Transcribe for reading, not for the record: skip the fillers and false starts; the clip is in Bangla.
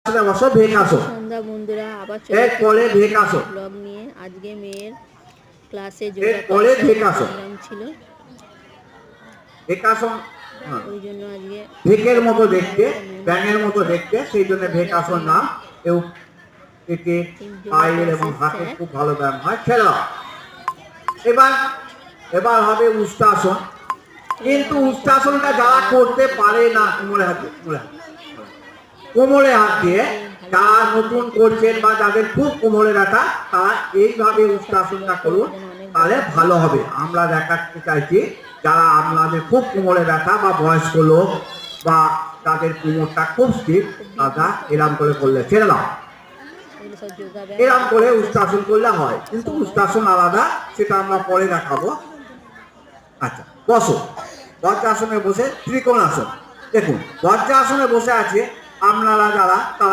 বসো ভেকাসো সন্ধ্যা বন্ধুরা আবার এক পরে ভেকাসো ব্লগ নিয়ে। আজকে মেয়ের ক্লাসে এক পরে ভেকাসো প্রোগ্রাম ছিল, ভেকাসো ওই জন্য আজকে ভেকের মতো দেখতে, ব্যাঙের মতো দেখতে, সেই জন্য ভেকাসোর নাম। কেউ পেটে পায়ের এবং হাতের খুব ভালো ব্যায়াম হয়। খেলা এবার এবার হবে উষ্ট্রাসন। কিন্তু উষ্ট্রাসনটা যারা করতে পারে না কোমরে হাত দিয়ে যারা নতুন করছেন বা যাদের খুব কোমরে ব্যথা, তারা এইভাবে উষ্ট্রাসনটা করুন, তাহলে ভালো হবে। আমরা দেখাতে চাইছি যারা আপনাদের খুব কোমরে ব্যথা বা বয়স্ক লোক বা তাদের কোমরটা খুব স্থির, তারা এরম করে করলে ছেড়ে দাও, এরম করে উষ্ট্রাসন করলে হয়। কিন্তু উষ্ট্রাসন আলাদা, সেটা আমরা পরে দেখাবো। আচ্ছা, বসো। বজ্রাসনে বসে ত্রিকোণাসন। দেখুন, বজ্রাসনে বসে আছে আপনারা যারা, তারা